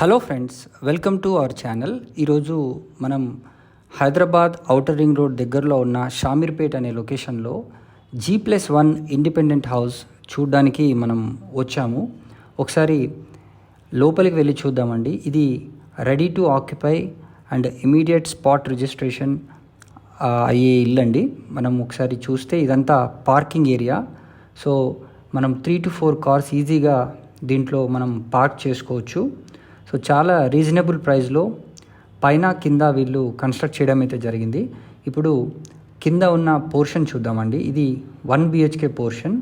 Hello friends, welcome to our channel. ఈరోజు మనం Hyderabad outer ring road దగ్గరలో ఉన్న షామీర్పేట్ అనే లొకేషన్లో G+1 ఇండిపెండెంట్ హౌస్ చూడడానికి మనం వచ్చాము. ఒకసారి లోపలికి వెళ్ళి చూద్దామండి. ఇది ready to occupy and immediate spot registration అయ్యే ఇల్లు అండి. మనం ఒకసారి చూస్తే ఇదంతా పార్కింగ్ ఏరియా. సో మనం 3 to 4 కార్స్ ఈజీగా దీంట్లో మనం పార్క్ చేసుకోవచ్చు. సో చాలా రీజనబుల్ ప్రైస్లో పైన కింద వీళ్ళు కన్స్ట్రక్ట్ చేయడం అయితే జరిగింది. ఇప్పుడు కింద ఉన్న పోర్షన్ చూద్దామండి. ఇది 1 BHK పోర్షన్.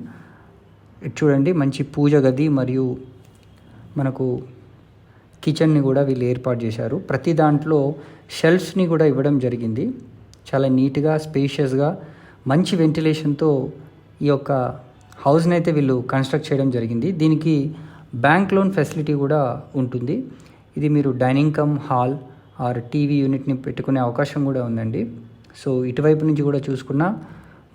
ఇటు చూడండి, మంచి పూజ గది మరియు మనకు కిచెన్ని కూడా వీళ్ళు ఏర్పాటు చేశారు. ప్రతి దాంట్లో షెల్ఫ్స్ని కూడా ఇవ్వడం జరిగింది. చాలా నీట్గా, స్పేషియస్గా, మంచి వెంటిలేషన్తో ఈ యొక్క హౌస్ని అయితే వీళ్ళు కన్స్ట్రక్ట్ చేయడం జరిగింది. దీనికి బ్యాంక్ లోన్ ఫెసిలిటీ కూడా ఉంటుంది. ఇది మీరు dining cum hall or TV యూనిట్ని పెట్టుకునే అవకాశం కూడా ఉందండి. సో ఇటువైపు నుంచి కూడా చూసుకున్నా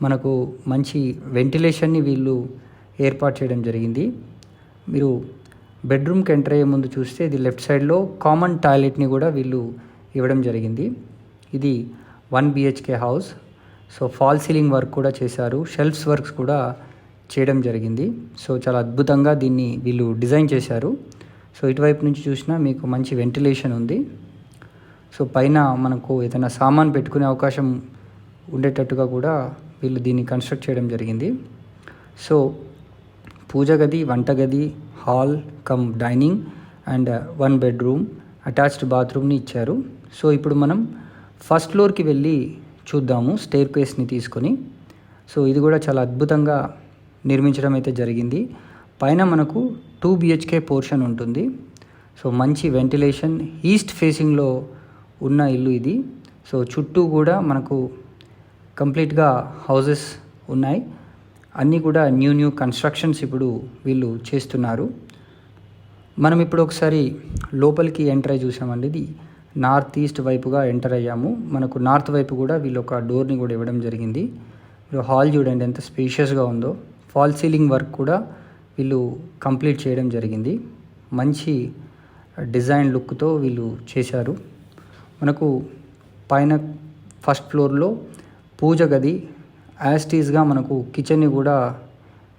మనకు మంచి వెంటిలేషన్ని వీళ్ళు ఏర్పాటు చేయడం జరిగింది. మీరు బెడ్రూమ్కి ఎంటర్ అయ్యే ముందు చూస్తే ఇది లెఫ్ట్ సైడ్లో కామన్ టాయిలెట్ని కూడా వీళ్ళు ఇవ్వడం జరిగింది. ఇది 1 BHK house. So fall ceiling work కూడా చేశారు. షెల్ఫ్స్ వర్క్స్ కూడా చేయడం జరిగింది. సో చాలా అద్భుతంగా దీన్ని వీళ్ళు డిజైన్ చేశారు. సో ఇటువైపు నుంచి చూసినా మీకు మంచి వెంటిలేషన్ ఉంది. సో పైన మనకు ఏదైనా సామాన్ పెట్టుకునే అవకాశం ఉండేటట్టుగా కూడా వీళ్ళు దీన్ని కన్స్ట్రక్ట్ చేయడం జరిగింది. సో పూజ గది, వంటగది, hall cum dining and 1 bedroom, attached బాత్రూమ్ని ఇచ్చారు. సో ఇప్పుడు మనం ఫస్ట్ ఫ్లోర్కి వెళ్ళి చూద్దాము స్టేర్ కేస్ని తీసుకొని. సో ఇది కూడా చాలా అద్భుతంగా నిర్మించడం అయితే జరిగింది. పైన మనకు 2 BHK పోర్షన్ ఉంటుంది. సో మంచి వెంటిలేషన్, ఈస్ట్ ఫేసింగ్లో ఉన్న ఇల్లు ఇది. సో చుట్టూ కూడా మనకు కంప్లీట్గా హౌసెస్ ఉన్నాయి. అన్నీ కూడా న్యూ కన్స్ట్రక్షన్స్ ఇప్పుడు వీళ్ళు చేస్తున్నారు. మనం ఇప్పుడు ఒకసారి లోపలికి ఎంటర్ అయ్యి చూసామండి. ఇది నార్త్ ఈస్ట్ వైపుగా ఎంటర్ అయ్యాము. మనకు నార్త్ వైపు కూడా వీళ్ళు ఒక డోర్ని కూడా ఇవ్వడం జరిగింది. మీరు హాల్ చూడండి ఎంత స్పేషియస్గా ఉందో. ఫాల్ సీలింగ్ వర్క్ కూడా వీళ్ళు కంప్లీట్ చేయడం జరిగింది. మంచి డిజైన్ లుక్తో వీళ్ళు చేశారు. మనకు పైన ఫస్ట్ ఫ్లోర్లో పూజ గది, యాస్టీస్గా మనకు కిచెన్ని కూడా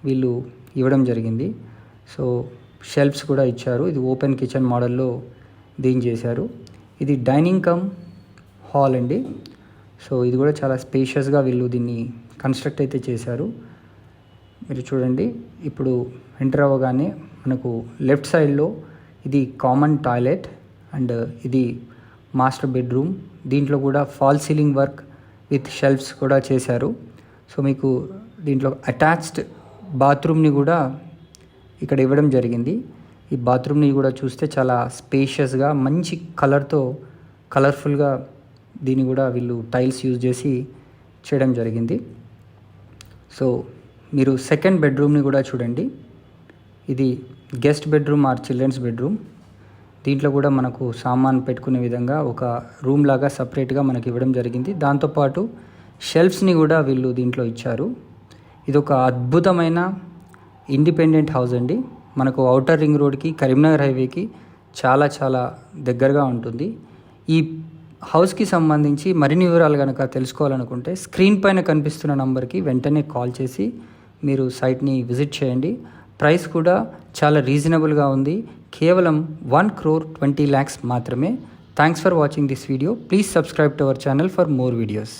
వీళ్ళు ఇవ్వడం జరిగింది. సో షెల్ఫ్స్ కూడా ఇచ్చారు. ఇది ఓపెన్ కిచెన్ మోడల్లో దీన్ని చేశారు. ఇది డైనింగ్ కమ్ హాల్ అండి. సో ఇది కూడా చాలా స్పేషియస్గా వీళ్ళు దీన్ని కన్స్ట్రక్ట్ అయితే చేశారు. మీరు చూడండి, ఇప్పుడు ఎంటర్ అవ్వగానే మనకు లెఫ్ట్ సైడ్లో ఇది కామన్ టాయిలెట్ అండ్ ఇది మాస్టర్ బెడ్రూమ్. దీంట్లో కూడా fall ceiling work with shelves కూడా చేశారు. సో మీకు దీంట్లో అటాచ్డ్ బాత్రూమ్ని కూడా ఇక్కడ ఇవ్వడం జరిగింది. ఈ బాత్రూమ్ని కూడా చూస్తే చాలా స్పేషియస్గా, మంచి కలర్ఫుల్గా దీన్ని కూడా వీళ్ళు టైల్స్ యూజ్ చేసి చేయడం జరిగింది. సో మీరు సెకండ్ బెడ్రూమ్ని కూడా చూడండి. ఇది guest bedroom or children's bedroom. దీంట్లో కూడా మనకు సామాన్ పెట్టుకునే విధంగా ఒక రూమ్ లాగా సపరేట్గా మనకి ఇవ్వడం జరిగింది. దాంతోపాటు షెల్ఫ్స్ని కూడా వీళ్ళు దీంట్లో ఇచ్చారు. ఇది ఒక అద్భుతమైన ఇండిపెండెంట్ హౌస్ అండి. మనకు ఔటర్ రింగ్ రోడ్కి, కరీంనగర్ హైవేకి చాలా దగ్గరగా ఉంటుంది. ఈ హౌస్కి సంబంధించి మరిన్ని వివరాలు కనుక తెలుసుకోవాలనుకుంటే స్క్రీన్ పైన కనిపిస్తున్న నంబర్కి వెంటనే కాల్ చేసి మీరు సైట్ని విజిట్ చేయండి. ప్రైస్ కూడా చాలా రీజనబుల్గా ఉంది. కేవలం 1,20,00,000 మాత్రమే. Thanks for watching this video. Please subscribe to our channel for more videos.